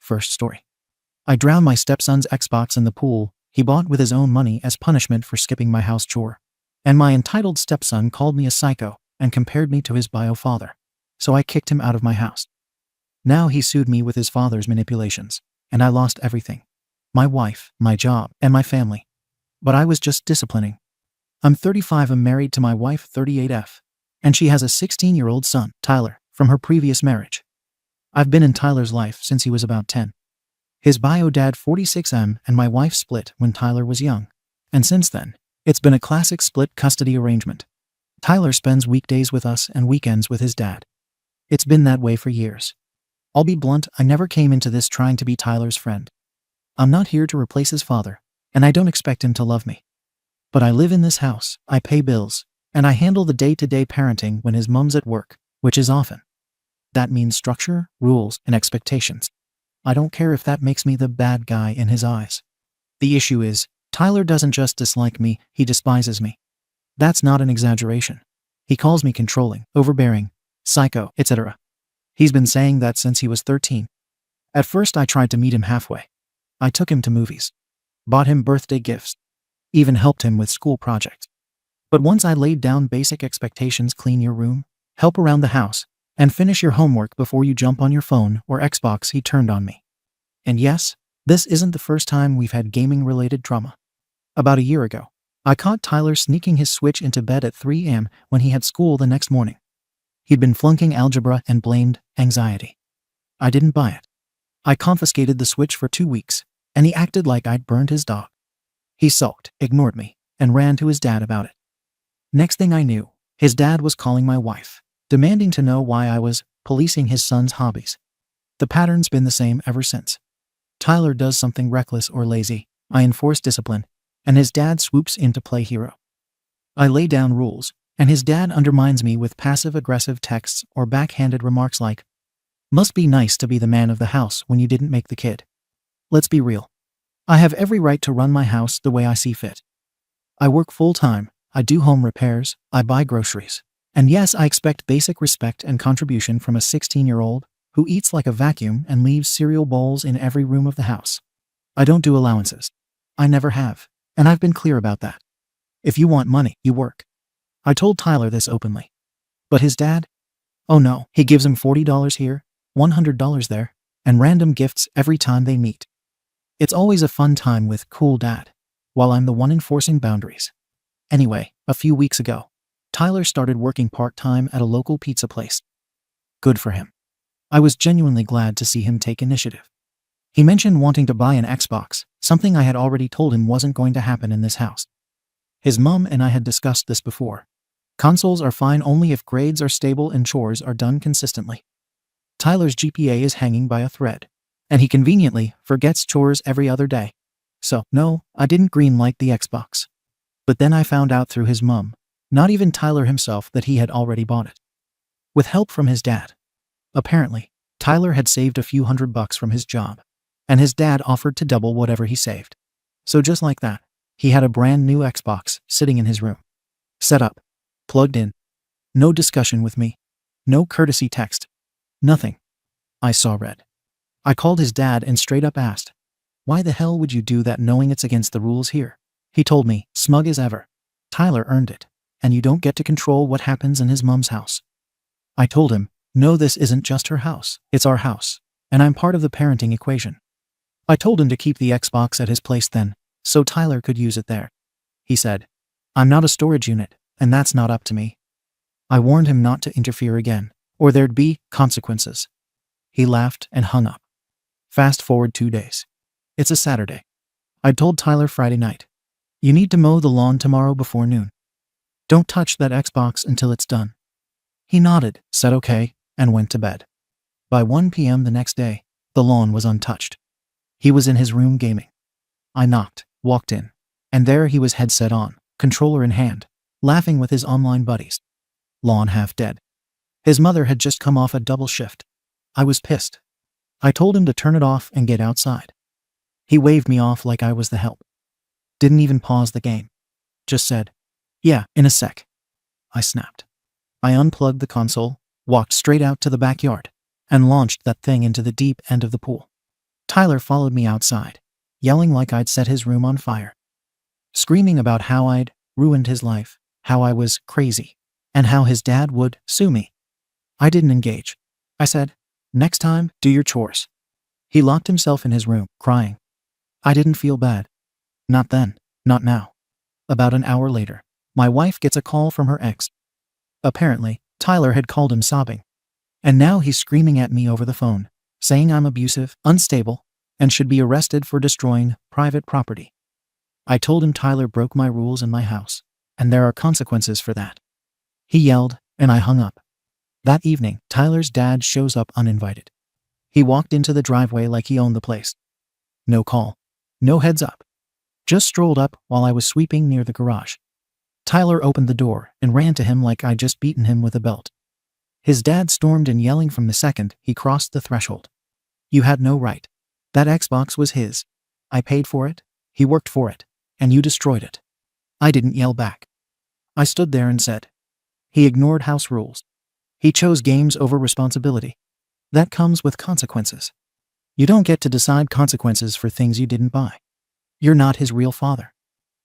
first story. I drowned my stepson's Xbox in the pool he bought with his own money as punishment for skipping my house chore. And my entitled stepson called me a psycho and compared me to his bio father. So I kicked him out of my house. Now he sued me with his father's manipulations, and I lost everything. My wife, my job, and my family. But I was just disciplining. I'm 35 and married to my wife 38F, and she has a 16-year-old son, Tyler, from her previous marriage. I've been in Tyler's life since he was about 10. His bio dad 46M and my wife split when Tyler was young, and since then, it's been a classic split custody arrangement. Tyler spends weekdays with us and weekends with his dad. It's been that way for years. I'll be blunt, I never came into this trying to be Tyler's friend. I'm not here to replace his father, and I don't expect him to love me. But I live in this house, I pay bills, and I handle the day-to-day parenting when his mom's at work, which is often. That means structure, rules, and expectations. I don't care if that makes me the bad guy in his eyes. The issue is, Tyler doesn't just dislike me, he despises me. That's not an exaggeration. He calls me controlling, overbearing, psycho, etc. He's been saying that since he was 13. At first I tried to meet him halfway. I took him to movies, bought him birthday gifts, even helped him with school projects. But once I laid down basic expectations, clean your room, help around the house, and finish your homework before you jump on your phone or Xbox, he turned on me. And yes, this isn't the first time we've had gaming-related trauma. About a year ago, I caught Tyler sneaking his Switch into bed at 3 a.m. when he had school the next morning. He'd been flunking algebra and blamed anxiety. I didn't buy it. I confiscated the Switch for 2 weeks, and he acted like I'd burned his dog. He sulked, ignored me, and ran to his dad about it. Next thing I knew, his dad was calling my wife, demanding to know why I was policing his son's hobbies. The pattern's been the same ever since. Tyler does something reckless or lazy, I enforce discipline, and his dad swoops in to play hero. I lay down rules, and his dad undermines me with passive-aggressive texts or backhanded remarks like, "Must be nice to be the man of the house when you didn't make the kid." Let's be real. I have every right to run my house the way I see fit. I work full-time, I do home repairs, I buy groceries. And yes, I expect basic respect and contribution from a 16-year-old who eats like a vacuum and leaves cereal bowls in every room of the house. I don't do allowances. I never have, and I've been clear about that. If you want money, you work. I told Tyler this openly. But his dad? Oh no, he gives him $40 here, $100 there, and random gifts every time they meet. It's always a fun time with cool dad, while I'm the one enforcing boundaries. Anyway, a few weeks ago, Tyler started working part-time at a local pizza place. Good for him. I was genuinely glad to see him take initiative. He mentioned wanting to buy an Xbox, something I had already told him wasn't going to happen in this house. His mom and I had discussed this before. Consoles are fine only if grades are stable and chores are done consistently. Tyler's GPA is hanging by a thread, and he conveniently forgets chores every other day. So, no, I didn't greenlight the Xbox. But then I found out through his mom, not even Tyler himself, that he had already bought it. With help from his dad. Apparently, Tyler had saved a few $100 from his job, and his dad offered to double whatever he saved. So just like that, he had a brand new Xbox sitting in his room. Set up. Plugged in. No discussion with me. No courtesy text. Nothing. I saw red. I called his dad and straight up asked, "Why the hell would you do that knowing it's against the rules here?" He told me, smug as ever, "Tyler earned it, and you don't get to control what happens in his mom's house." I told him, "No, this isn't just her house, it's our house, and I'm part of the parenting equation." I told him to keep the Xbox at his place then, so Tyler could use it there. He said, "I'm not a storage unit, and that's not up to me." I warned him not to interfere again, or there'd be consequences. He laughed and hung up. Fast forward 2 days. It's a Saturday. I told Tyler Friday night, "You need to mow the lawn tomorrow before noon. Don't touch that Xbox until it's done." He nodded, said okay, and went to bed. By 1 p.m. the next day, the lawn was untouched. He was in his room gaming. I knocked, walked in, and there he was, headset on, controller in hand, laughing with his online buddies. Lawn half dead. His mother had just come off a double shift. I was pissed. I told him to turn it off and get outside. He waved me off like I was the help. Didn't even pause the game. Just said, "Yeah, in a sec." I snapped. I unplugged the console, walked straight out to the backyard, and launched that thing into the deep end of the pool. Tyler followed me outside, yelling like I'd set his room on fire, screaming about how I'd ruined his life, how I was crazy, and how his dad would sue me. I didn't engage. I said, "Next time, do your chores." He locked himself in his room, crying. I didn't feel bad. Not then, not now. About an hour later, my wife gets a call from her ex. Apparently, Tyler had called him sobbing. And now he's screaming at me over the phone, saying I'm abusive, unstable, and should be arrested for destroying private property. I told him Tyler broke my rules in my house, and there are consequences for that. He yelled, and I hung up. That evening, Tyler's dad shows up uninvited. He walked into the driveway like he owned the place. No call. No heads up. Just strolled up while I was sweeping near the garage. Tyler opened the door and ran to him like I'd just beaten him with a belt. His dad stormed in, yelling from the second he crossed the threshold. "You had no right. That Xbox was his. I paid for it, he worked for it, and you destroyed it." I didn't yell back. I stood there and said, "He ignored house rules. He chose games over responsibility. That comes with consequences. You don't get to decide consequences for things you didn't buy. You're not his real father."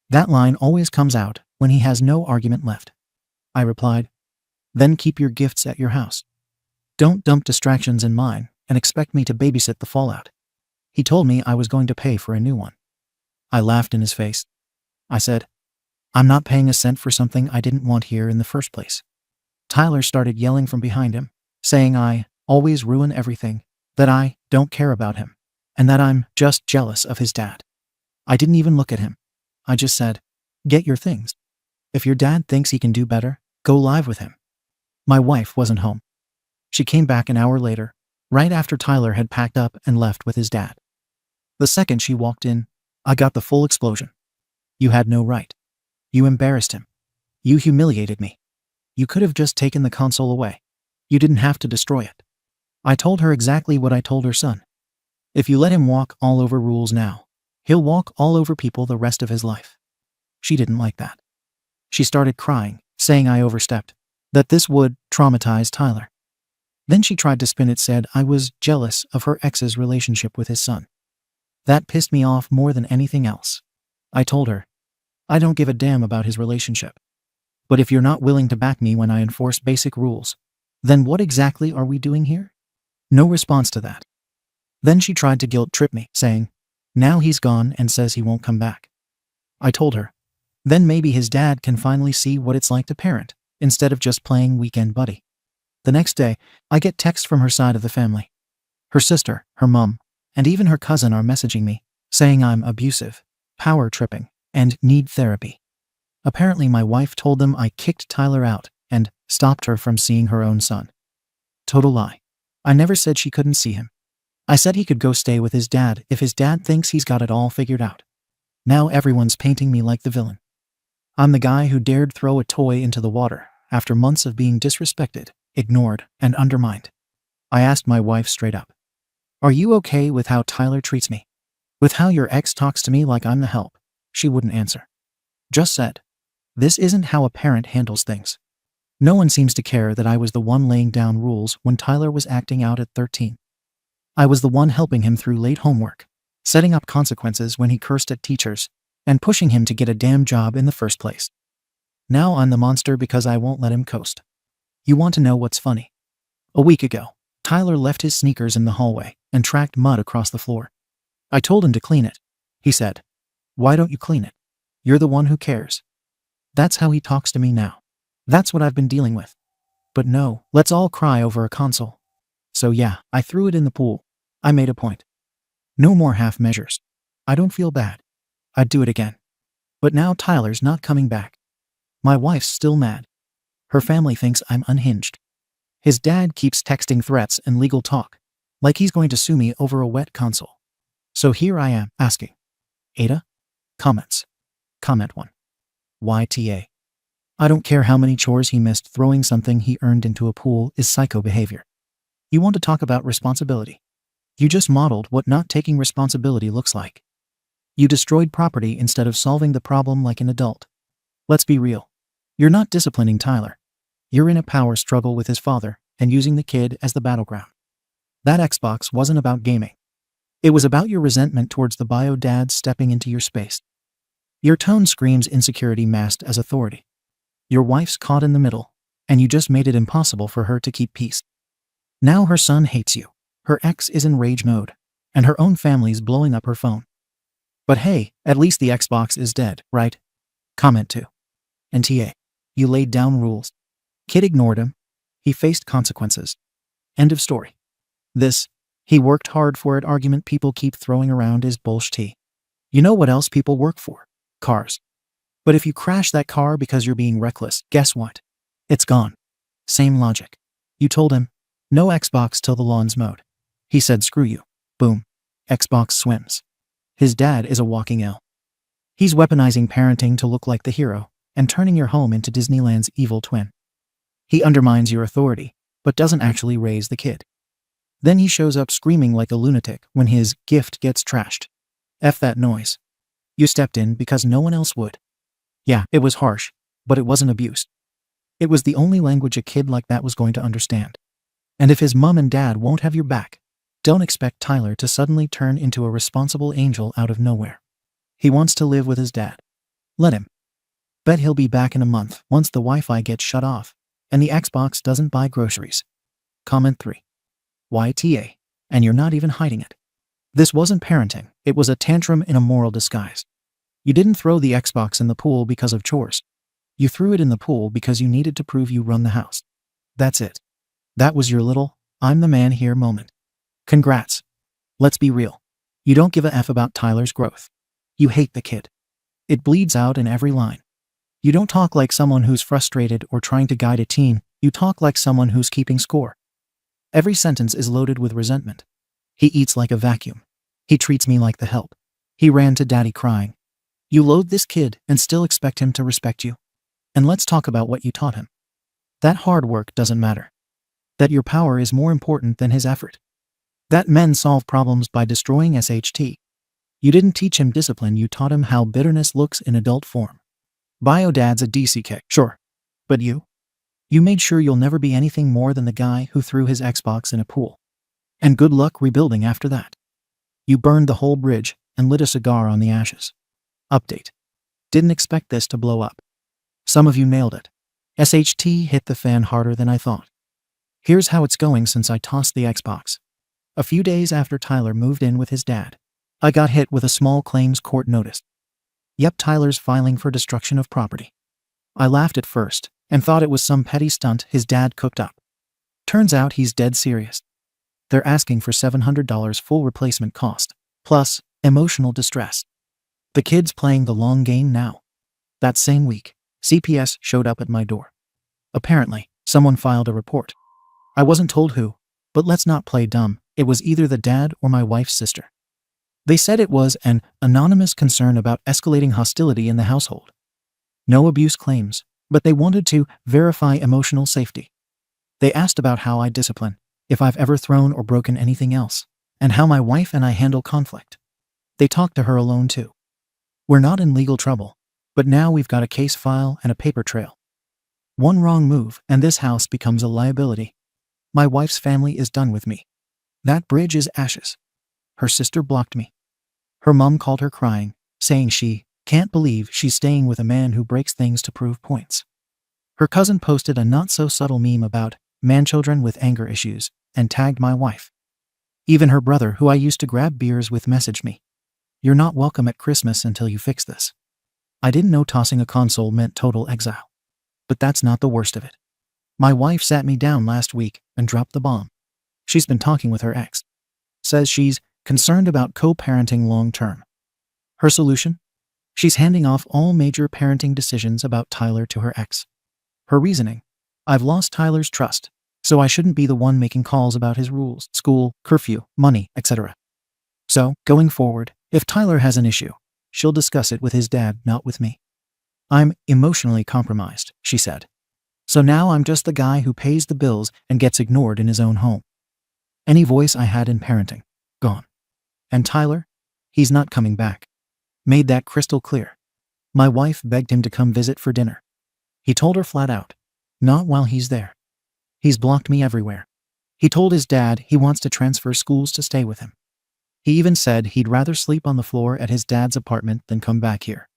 That line always comes out when he has no argument left. I replied, "Then keep your gifts at your house. Don't dump distractions in mine and expect me to babysit the fallout." He told me I was going to pay for a new one. I laughed in his face. I said, "I'm not paying a cent for something I didn't want here in the first place." Tyler started yelling from behind him, saying I always ruin everything, that I don't care about him, and that I'm just jealous of his dad. I didn't even look at him. I just said, "Get your things. If your dad thinks he can do better, go live with him." My wife wasn't home. She came back an hour later, right after Tyler had packed up and left with his dad. The second she walked in, I got the full explosion. "You had no right. You embarrassed him. You humiliated me. You could have just taken the console away. You didn't have to destroy it." I told her exactly what I told her son. If you let him walk all over rules now, he'll walk all over people the rest of his life. She didn't like that. She started crying, saying I overstepped, that this would traumatize Tyler. Then she tried to spin it, said I was jealous of her ex's relationship with his son. That pissed me off more than anything else. I told her, I don't give a damn about his relationship. But if you're not willing to back me when I enforce basic rules, then what exactly are we doing here? No response to that. Then she tried to guilt trip me, saying, now he's gone and says he won't come back. I told her, then maybe his dad can finally see what it's like to parent, instead of just playing weekend buddy. The next day, I get texts from her side of the family. Her sister, her mom, and even her cousin are messaging me, saying I'm abusive, power tripping, and need therapy. Apparently my wife told them I kicked Tyler out and stopped her from seeing her own son. Total lie. I never said she couldn't see him. I said he could go stay with his dad if his dad thinks he's got it all figured out. Now everyone's painting me like the villain. I'm the guy who dared throw a toy into the water after months of being disrespected, ignored, and undermined. I asked my wife straight up, are you okay with how Tyler treats me? With how your ex talks to me like I'm the help? She wouldn't answer. Just said, this isn't how a parent handles things. No one seems to care that I was the one laying down rules when Tyler was acting out at 13. I was the one helping him through late homework, setting up consequences when he cursed at teachers, and pushing him to get a damn job in the first place. Now I'm the monster because I won't let him coast. You want to know what's funny? A week ago, Tyler left his sneakers in the hallway and tracked mud across the floor. I told him to clean it. He said, why don't you clean it? You're the one who cares. That's how he talks to me now. That's what I've been dealing with. But no, let's all cry over a console. So yeah, I threw it in the pool. I made a point. No more half measures. I don't feel bad. I'd do it again. But now Tyler's not coming back. My wife's still mad. Her family thinks I'm unhinged. His dad keeps texting threats and legal talk, like he's going to sue me over a wet console. So here I am, asking. Aita? Comments. Comment 1. YTA. I don't care how many chores he missed, throwing something he earned into a pool is psycho behavior. You want to talk about responsibility? You just modeled what not taking responsibility looks like. You destroyed property instead of solving the problem like an adult. Let's be real. You're not disciplining Tyler. You're in a power struggle with his father and using the kid as the battleground. That Xbox wasn't about gaming. It was about your resentment towards the bio dad stepping into your space. Your tone screams insecurity masked as authority. Your wife's caught in the middle, and you just made it impossible for her to keep peace. Now her son hates you, her ex is in rage mode, and her own family's blowing up her phone. But hey, at least the Xbox is dead, right? Comment 2. NTA. You laid down rules. Kid ignored him. He faced consequences. End of story. This, he worked hard for it argument people keep throwing around is bullshit. You know what else people work for? Cars. But if you crash that car because you're being reckless, guess what? It's gone. Same logic. You told him, no Xbox till the lawn's mowed. He said screw you. Boom. Xbox swims. His dad is a walking L. He's weaponizing parenting to look like the hero and turning your home into Disneyland's evil twin. He undermines your authority, but doesn't actually raise the kid. Then he shows up screaming like a lunatic when his gift gets trashed. F that noise. You stepped in because no one else would. Yeah, it was harsh, but it wasn't abuse. It was the only language a kid like that was going to understand. And if his mom and dad won't have your back, don't expect Tyler to suddenly turn into a responsible angel out of nowhere. He wants to live with his dad. Let him. Bet he'll be back in a month once the Wi-Fi gets shut off and the Xbox doesn't buy groceries. Comment 3. YTA. And you're not even hiding it. This wasn't parenting, it was a tantrum in a moral disguise. You didn't throw the Xbox in the pool because of chores. You threw it in the pool because you needed to prove you run the house. That's it. That was your little, I'm the man here moment. Congrats. Let's be real. You don't give a F about Tyler's growth. You hate the kid. It bleeds out in every line. You don't talk like someone who's frustrated or trying to guide a team, you talk like someone who's keeping score. Every sentence is loaded with resentment. He eats like a vacuum. He treats me like the help. He ran to daddy crying. You loathe this kid and still expect him to respect you. And let's talk about what you taught him. That hard work doesn't matter. That your power is more important than his effort. That men solve problems by destroying SHT. You didn't teach him discipline, you taught him how bitterness looks in adult form. Bio dad's a DC kick, sure. But you? You made sure you'll never be anything more than the guy who threw his Xbox in a pool. And good luck rebuilding after that. You burned the whole bridge and lit a cigar on the ashes. Update. Didn't expect this to blow up. Some of you nailed it. SHT hit the fan harder than I thought. Here's how it's going since I tossed the Xbox. A few days after Tyler moved in with his dad, I got hit with a small claims court notice. Yep, Tyler's filing for destruction of property. I laughed at first and thought it was some petty stunt his dad cooked up. Turns out he's dead serious. They're asking for $700 full replacement cost, plus emotional distress. The kid's playing the long game now. That same week, CPS showed up at my door. Apparently, someone filed a report. I wasn't told who, but let's not play dumb. It was either the dad or my wife's sister. They said it was an anonymous concern about escalating hostility in the household. No abuse claims, but they wanted to verify emotional safety. They asked about how I discipline, if I've ever thrown or broken anything else, and how my wife and I handle conflict. They talked to her alone too. We're not in legal trouble, but now we've got a case file and a paper trail. One wrong move and this house becomes a liability. My wife's family is done with me. That bridge is ashes. Her sister blocked me. Her mom called her crying, saying she can't believe she's staying with a man who breaks things to prove points. Her cousin posted a not-so-subtle meme about man-children with anger issues and tagged my wife. Even her brother, who I used to grab beers with, messaged me. You're not welcome at Christmas until you fix this. I didn't know tossing a console meant total exile. But that's not the worst of it. My wife sat me down last week and dropped the bomb. She's been talking with her ex. Says she's concerned about co-parenting long-term. Her solution? She's handing off all major parenting decisions about Tyler to her ex. Her reasoning? I've lost Tyler's trust, so I shouldn't be the one making calls about his rules, school, curfew, money, etc. So, going forward, if Tyler has an issue, she'll discuss it with his dad, not with me. I'm emotionally compromised, she said. So now I'm just the guy who pays the bills and gets ignored in his own home. Any voice I had in parenting, gone. And Tyler? He's not coming back. Made that crystal clear. My wife begged him to come visit for dinner. He told her flat out, not while he's there. He's blocked me everywhere. He told his dad he wants to transfer schools to stay with him. He even said he'd rather sleep on the floor at his dad's apartment than come back here.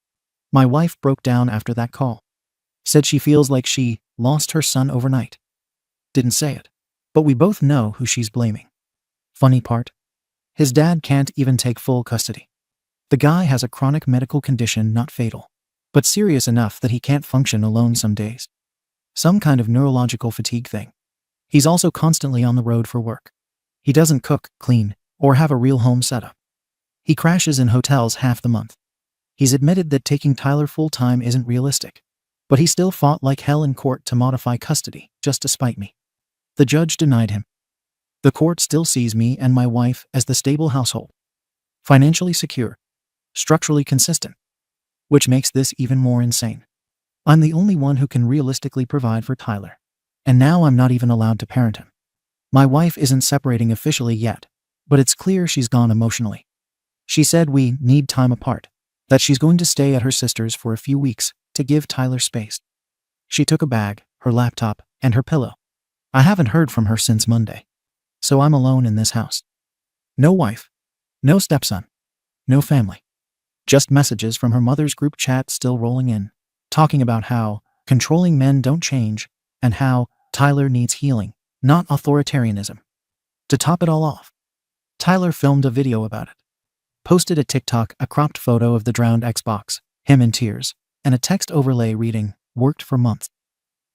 My wife broke down after that call. Said she feels like she lost her son overnight. Didn't say it, but we both know who she's blaming. Funny part? His dad can't even take full custody. The guy has a chronic medical condition not fatal, but serious enough that he can't function alone some days. Some kind of neurological fatigue thing. He's also constantly on the road for work. He doesn't cook, clean, or have a real home setup. He crashes in hotels half the month. He's admitted that taking Tyler full-time isn't realistic, but he still fought like hell in court to modify custody, just to spite me. The judge denied him. The court still sees me and my wife as the stable household. Financially secure, structurally consistent, which makes this even more insane. I'm the only one who can realistically provide for Tyler, and now I'm not even allowed to parent him. My wife isn't separating officially yet, but it's clear she's gone emotionally. She said we need time apart, that she's going to stay at her sister's for a few weeks to give Tyler space. She took a bag, her laptop, and her pillow. I haven't heard from her since Monday, so I'm alone in this house. No wife, no stepson, no family. Just messages from her mother's group chat still rolling in, talking about how controlling men don't change and how Tyler needs healing, not authoritarianism. To top it all off, Tyler filmed a video about it. Posted a TikTok, a cropped photo of the drowned Xbox, him in tears, and a text overlay reading, "Worked for months.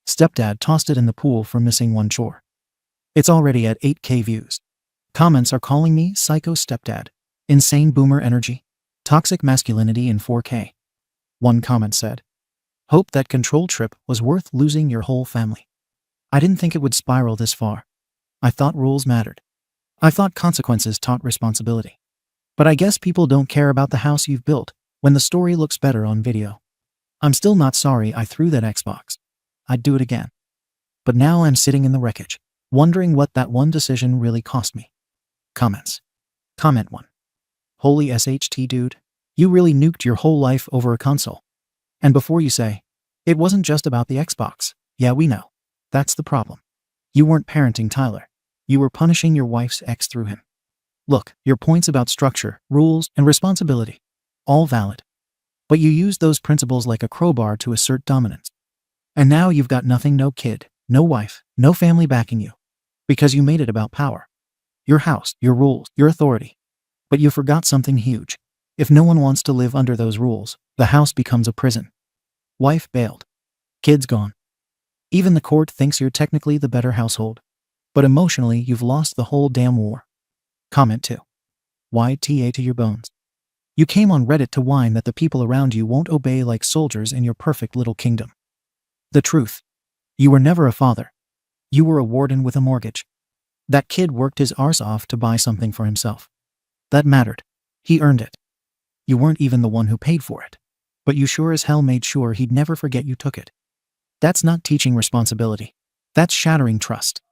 Stepdad tossed it in the pool for missing one chore." It's already at 8K views. Comments are calling me psycho stepdad, insane boomer energy, toxic masculinity in 4K. One comment said, "Hope that control trip was worth losing your whole family. I didn't think it would spiral this far. I thought rules mattered. I thought consequences taught responsibility. But I guess people don't care about the house you've built when the story looks better on video. I'm still not sorry I threw that Xbox. I'd do it again. But now I'm sitting in the wreckage, wondering what that one decision really cost me." Comments. Comment 1. Holy SHT dude, you really nuked your whole life over a console. And before you say, it wasn't just about the Xbox. Yeah, we know. That's the problem. You weren't parenting Tyler. You were punishing your wife's ex through him. Look, your points about structure, rules, and responsibility, all valid. But you used those principles like a crowbar to assert dominance. And now you've got nothing, no kid, no wife, no family backing you. Because you made it about power. Your house, your rules, your authority. But you forgot something huge. If no one wants to live under those rules, the house becomes a prison. Wife bailed. Kids gone. Even the court thinks you're technically the better household. But emotionally, you've lost the whole damn war. Comment 2. YTA to your bones. You came on Reddit to whine that the people around you won't obey like soldiers in your perfect little kingdom. The truth. You were never a father. You were a warden with a mortgage. That kid worked his arse off to buy something for himself. That mattered. He earned it. You weren't even the one who paid for it. But you sure as hell made sure he'd never forget you took it. That's not teaching responsibility. That's shattering trust.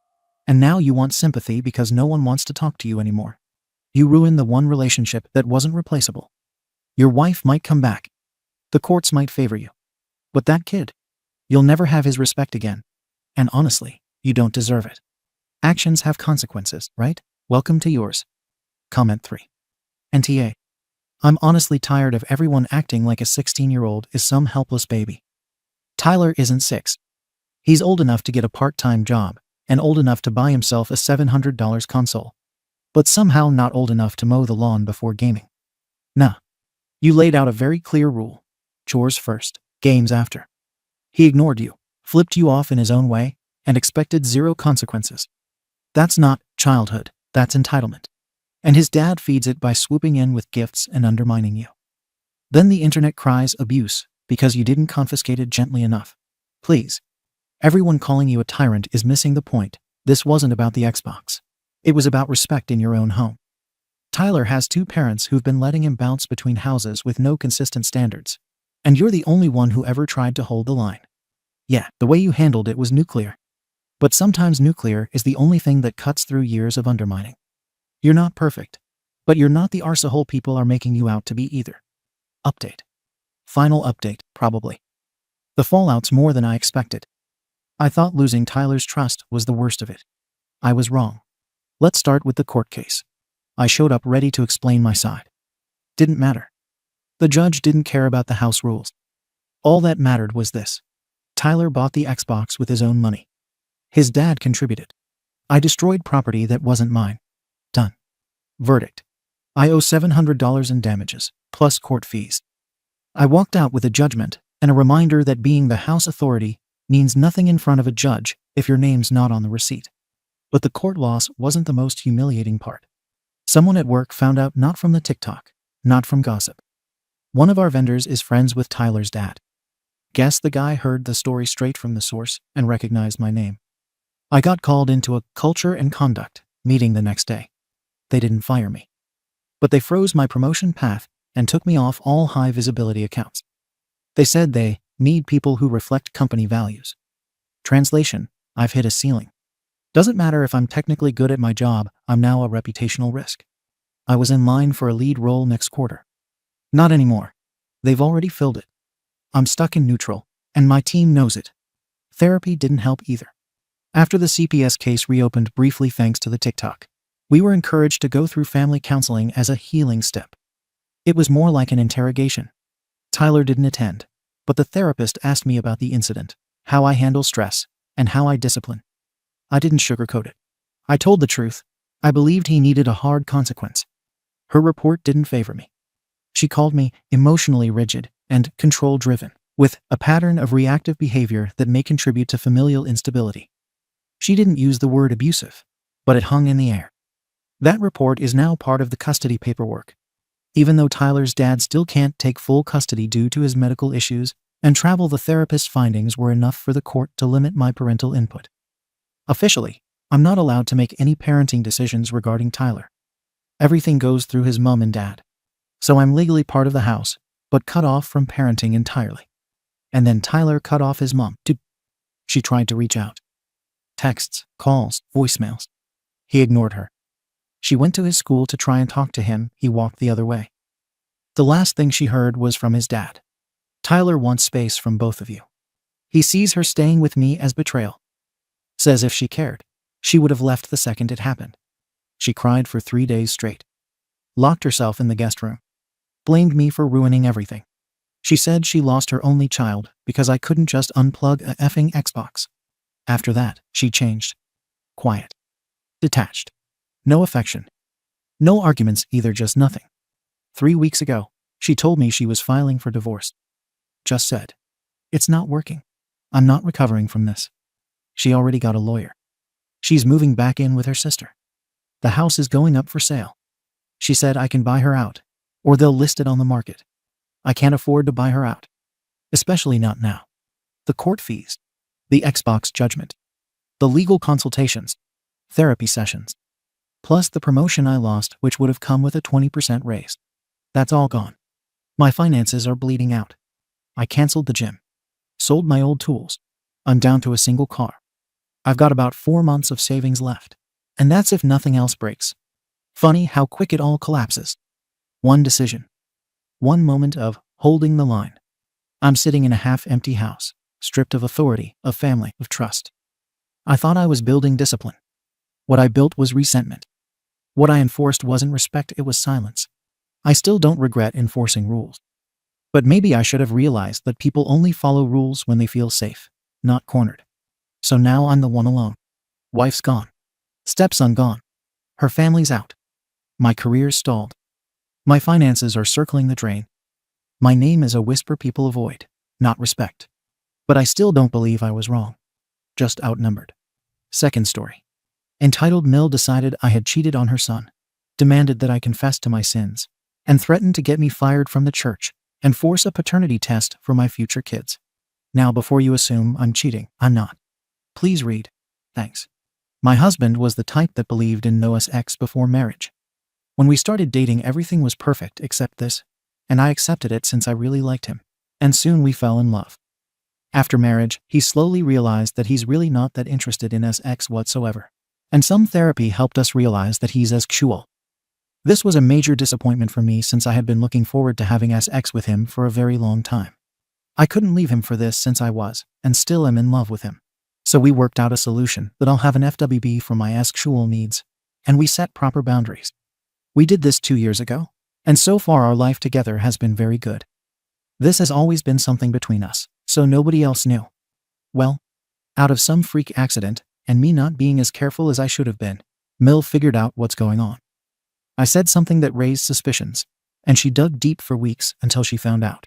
And now you want sympathy because no one wants to talk to you anymore. You ruined the one relationship that wasn't replaceable. Your wife might come back. The courts might favor you. But that kid, you'll never have his respect again. And honestly, you don't deserve it. Actions have consequences, right? Welcome to yours. Comment 3. NTA. I'm honestly tired of everyone acting like a 16-year-old is some helpless baby. Tyler isn't 6. He's old enough to get a part-time job and old enough to buy himself a $700 console. But somehow not old enough to mow the lawn before gaming. Nah. You laid out a very clear rule. Chores first, games after. He ignored you, flipped you off in his own way, and expected zero consequences. That's not childhood, that's entitlement. And his dad feeds it by swooping in with gifts and undermining you. Then the internet cries abuse because you didn't confiscate it gently enough. Please. Everyone calling you a tyrant is missing the point. This wasn't about the Xbox. It was about respect in your own home. Tyler has 2 parents who've been letting him bounce between houses with no consistent standards. And you're the only one who ever tried to hold the line. Yeah, the way you handled it was nuclear. But sometimes nuclear is the only thing that cuts through years of undermining. You're not perfect. But you're not the arsehole people are making you out to be either. Update. Final update, probably. The fallout's more than I expected. I thought losing Tyler's trust was the worst of it. I was wrong. Let's start with the court case. I showed up ready to explain my side. Didn't matter. The judge didn't care about the house rules. All that mattered was this. Tyler bought the Xbox with his own money. His dad contributed. I destroyed property that wasn't mine. Done. Verdict. I owe $700 in damages, plus court fees. I walked out with a judgment and a reminder that being the house authority means nothing in front of a judge if your name's not on the receipt. But the court loss wasn't the most humiliating part. Someone at work found out not from the TikTok, not from gossip. One of our vendors is friends with Tyler's dad. Guess the guy heard the story straight from the source and recognized my name. I got called into a culture and conduct meeting the next day. They didn't fire me, but they froze my promotion path and took me off all high visibility accounts. They said they need people who reflect company values. Translation: I've hit a ceiling. Doesn't matter if I'm technically good at my job, I'm now a reputational risk. I was in line for a lead role next quarter. Not anymore. They've already filled it. I'm stuck in neutral, and my team knows it. Therapy didn't help either. After the CPS case reopened briefly thanks to the TikTok, we were encouraged to go through family counseling as a healing step. It was more like an interrogation. Tyler didn't attend, but the therapist asked me about the incident, how I handle stress, and how I discipline. I didn't sugarcoat it. I told the truth. I believed he needed a hard consequence. Her report didn't favor me. She called me emotionally rigid and control-driven, with a pattern of reactive behavior that may contribute to familial instability. She didn't use the word abusive, but it hung in the air. That report is now part of the custody paperwork. Even though Tyler's dad still can't take full custody due to his medical issues and travel, the therapist's findings were enough for the court to limit my parental input. Officially, I'm not allowed to make any parenting decisions regarding Tyler. Everything goes through his mom and dad. So I'm legally part of the house, but cut off from parenting entirely. And then Tyler cut off his mom too. She tried to reach out. Texts, calls, voicemails. He ignored her. She went to his school to try and talk to him. He walked the other way. The last thing she heard was from his dad. Tyler wants space from both of you. He sees her staying with me as betrayal. Says if she cared, she would have left the second it happened. She cried for 3 days straight. Locked herself in the guest room. Blamed me for ruining everything. She said she lost her only child because I couldn't just unplug a effing Xbox. After that, she changed. Quiet. Detached. No affection. No arguments either, just nothing. 3 weeks ago, she told me she was filing for divorce. Just said, "It's not working. I'm not recovering from this." She already got a lawyer. She's moving back in with her sister. The house is going up for sale. She said I can buy her out, or they'll list it on the market. I can't afford to buy her out. Especially not now. The court fees. The Xbox judgment. The legal consultations. Therapy sessions. Plus the promotion I lost, which would have come with a 20% raise. That's all gone. My finances are bleeding out. I canceled the gym. Sold my old tools. I'm down to a single car. I've got about 4 months of savings left. And that's if nothing else breaks. Funny how quick it all collapses. One decision. One moment of holding the line. I'm sitting in a half-empty house, stripped of authority, of family, of trust. I thought I was building discipline. What I built was resentment. What I enforced wasn't respect, it was silence. I still don't regret enforcing rules. But maybe I should have realized that people only follow rules when they feel safe, not cornered. So now I'm the one alone. Wife's gone. Stepson gone. Her family's out. My career's stalled. My finances are circling the drain. My name is a whisper people avoid, not respect. But I still don't believe I was wrong. Just outnumbered. Second story. Entitled Mill decided I had cheated on her son, demanded that I confess to my sins, and threatened to get me fired from the church and force a paternity test for my future kids. Now, before you assume I'm cheating, I'm not. Please read. Thanks. My husband was the type that believed in no sex before marriage. When we started dating, everything was perfect except this, and I accepted it since I really liked him, and soon we fell in love. After marriage, he slowly realized that he's really not that interested in sex whatsoever, and some therapy helped us realize that he's asexual. This was a major disappointment for me since I had been looking forward to having sex with him for a very long time. I couldn't leave him for this since I was, and still am in love with him. So we worked out a solution that I'll have an FWB for my asexual needs, and we set proper boundaries. We did this 2 years ago, and so far our life together has been very good. This has always been something between us, so nobody else knew. Well, out of some freak accident, and me not being as careful as I should have been, Mill figured out what's going on. I said something that raised suspicions, and she dug deep for weeks until she found out.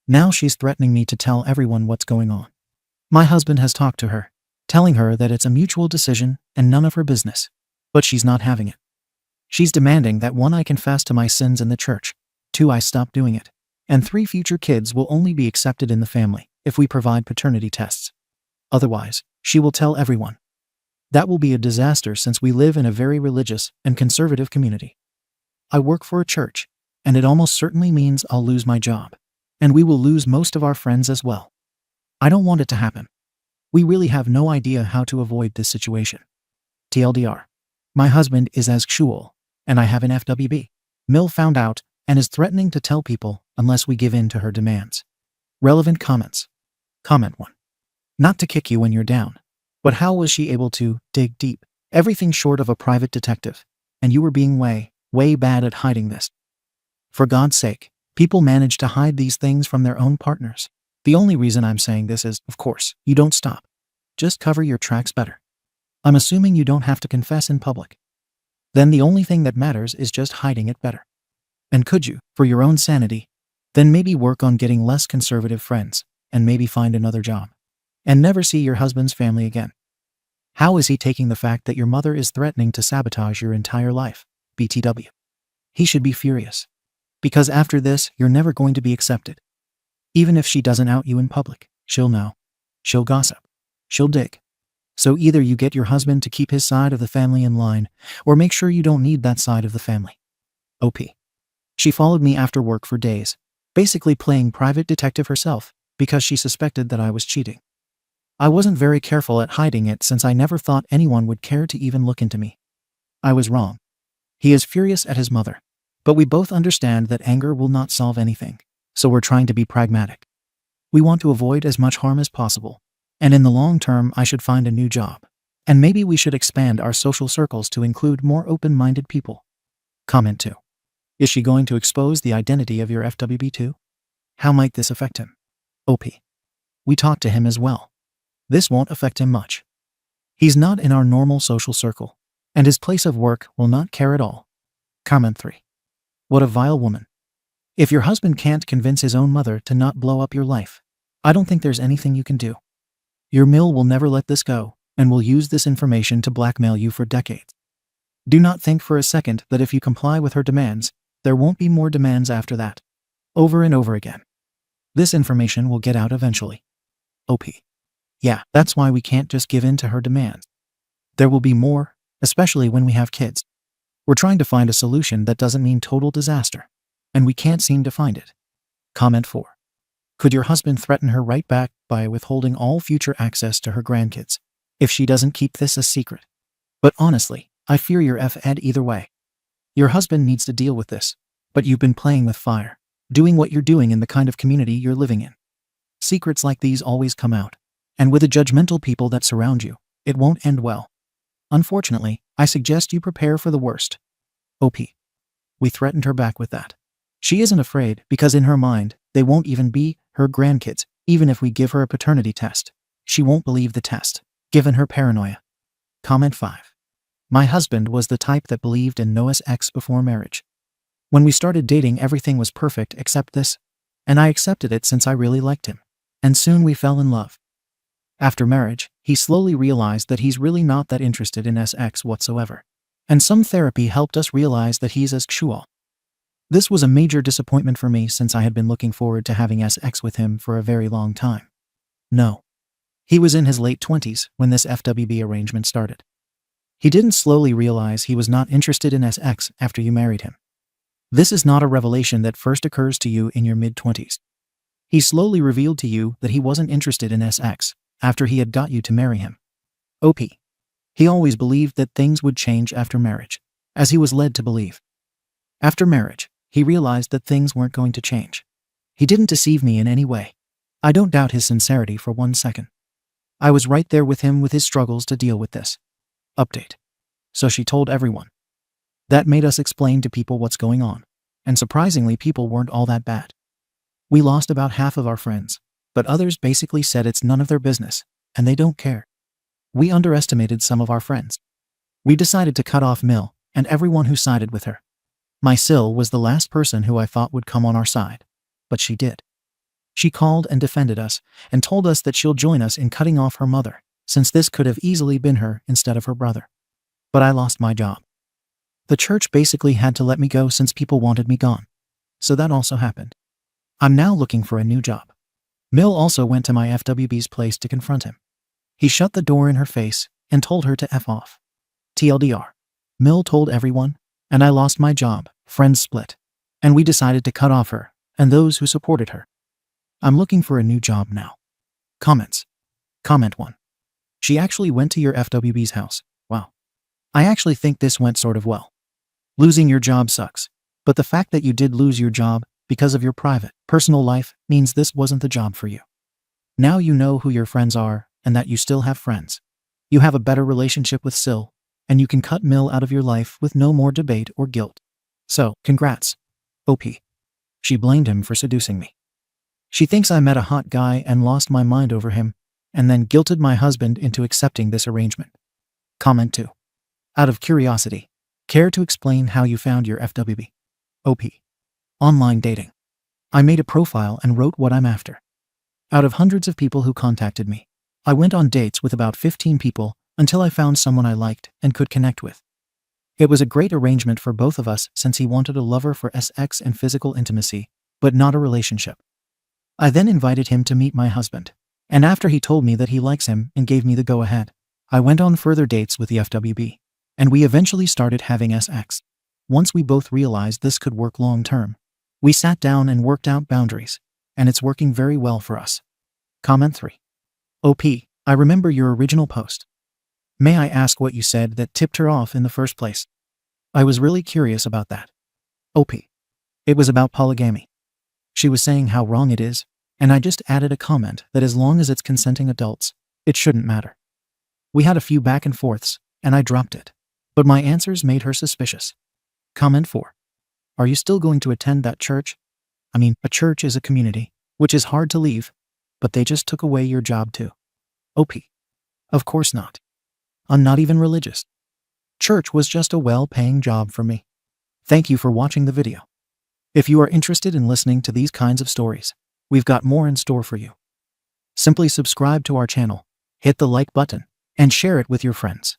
Now she's threatening me to tell everyone what's going on. My husband has talked to her, telling her that it's a mutual decision and none of her business, but she's not having it. She's demanding that 1, I confess to my sins in the church, 2, I stop doing it, and 3, future kids will only be accepted in the family if we provide paternity tests. Otherwise, she will tell everyone. That will be a disaster since we live in a very religious and conservative community. I work for a church, and it almost certainly means I'll lose my job, and we will lose most of our friends as well. I don't want it to happen. We really have no idea how to avoid this situation. TLDR. My husband is as Qley, and I have an FWB. Mill found out and is threatening to tell people unless we give in to her demands. Relevant comments. Comment 1. Not to kick you when you're down, but how was she able to dig deep? Everything short of a private detective, and you were being way bad at hiding this. For God's sake, people manage to hide these things from their own partners. The only reason I'm saying this is, of course, you don't stop. Just cover your tracks better. I'm assuming you don't have to confess in public. Then the only thing that matters is just hiding it better. And could you, for your own sanity, then maybe work on getting less conservative friends, and maybe find another job, and never see your husband's family again? How is he taking the fact that your mother is threatening to sabotage your entire life? BTW. He should be furious. Because after this, you're never going to be accepted. Even if she doesn't out you in public, she'll know. She'll gossip. She'll dig. So either you get your husband to keep his side of the family in line, or make sure you don't need that side of the family. OP. She followed me after work for days, basically playing private detective herself, because she suspected that I was cheating. I wasn't very careful at hiding it since I never thought anyone would care to even look into me. I was wrong. He is furious at his mother, but we both understand that anger will not solve anything, so we're trying to be pragmatic. We want to avoid as much harm as possible, and in the long term I should find a new job, and maybe we should expand our social circles to include more open-minded people. Comment 2. Is she going to expose the identity of your FWB too? How might this affect him? OP. We talked to him as well. This won't affect him much. He's not in our normal social circle, and his place of work will not care at all. Comment 3. What a vile woman. If your husband can't convince his own mother to not blow up your life, I don't think there's anything you can do. Your mill will never let this go, and will use this information to blackmail you for decades. Do not think for a second that if you comply with her demands, there won't be more demands after that. Over and over again. This information will get out eventually. OP. Yeah, that's why we can't just give in to her demands. There will be more, especially when we have kids. We're trying to find a solution that doesn't mean total disaster, and we can't seem to find it. Comment 4. Could your husband threaten her right back by withholding all future access to her grandkids if she doesn't keep this a secret? But honestly, I fear you're F-ed either way. Your husband needs to deal with this, but you've been playing with fire, doing what you're doing in the kind of community you're living in. Secrets like these always come out, and with the judgmental people that surround you, it won't end well. Unfortunately, I suggest you prepare for the worst. OP. We threatened her back with that. She isn't afraid because in her mind, they won't even be her grandkids, even if we give her a paternity test. She won't believe the test, given her paranoia. Comment 5. My husband was the type that believed in no sex before marriage. When we started dating, everything was perfect except this, and I accepted it since I really liked him, and soon we fell in love. After marriage, he slowly realized that he's really not that interested in sex whatsoever, and some therapy helped us realize that he's as Qley. This was a major disappointment for me since I had been looking forward to having sex with him for a very long time. No. He was in his late 20s when this FWB arrangement started. He didn't slowly realize he was not interested in sex after you married him. This is not a revelation that first occurs to you in your mid-20s. He slowly revealed to you that he wasn't interested in sex after he had got you to marry him. OP. He always believed that things would change after marriage, as he was led to believe. After marriage, he realized that things weren't going to change. He didn't deceive me in any way. I don't doubt his sincerity for 1 second. I was right there with him with his struggles to deal with this. Update. So she told everyone. That made us explain to people what's going on. And surprisingly, people weren't all that bad. We lost about half of our friends, but others basically said it's none of their business, and they don't care. We underestimated some of our friends. We decided to cut off Mill and everyone who sided with her. My Sil was the last person who I thought would come on our side, but she did. She called and defended us and told us that she'll join us in cutting off her mother, since this could have easily been her instead of her brother. But I lost my job. The church basically had to let me go since people wanted me gone. So that also happened. I'm now looking for a new job. Mill also went to my FWB's place to confront him. He shut the door in her face and told her to F off. TLDR. Mill told everyone, and I lost my job, friends split, and we decided to cut off her and those who supported her. I'm looking for a new job now. Comments. Comment 1. She actually went to your FWB's house. Wow. I actually think this went sort of well. Losing your job sucks, but the fact that you did lose your job because of your private, personal life means this wasn't the job for you. Now you know who your friends are and that you still have friends. You have a better relationship with Sil, and you can cut Mill out of your life with no more debate or guilt. So, congrats. OP. She blamed him for seducing me. She thinks I met a hot guy and lost my mind over him, and then guilted my husband into accepting this arrangement. Comment 2. Out of curiosity, care to explain how you found your FWB? OP. Online dating. I made a profile and wrote what I'm after. Out of hundreds of people who contacted me, I went on dates with about 15 people until I found someone I liked and could connect with. It was a great arrangement for both of us since he wanted a lover for sex and physical intimacy, but not a relationship. I then invited him to meet my husband, and after he told me that he likes him and gave me the go-ahead, I went on further dates with the FWB, and we eventually started having sex. Once we both realized this could work long-term, we sat down and worked out boundaries, and it's working very well for us. Comment 3. OP, I remember your original post. May I ask what you said that tipped her off in the first place? I was really curious about that. OP. It was about polygamy. She was saying how wrong it is, and I just added a comment that as long as it's consenting adults, it shouldn't matter. We had a few back and forths, and I dropped it, but my answers made her suspicious. Comment 4. Are you still going to attend that church? I mean, a church is a community, which is hard to leave, but they just took away your job too. OP. Of course not. I'm not even religious. Church was just a well-paying job for me. Thank you for watching the video. If you are interested in listening to these kinds of stories, we've got more in store for you. Simply subscribe to our channel, hit the like button, and share it with your friends.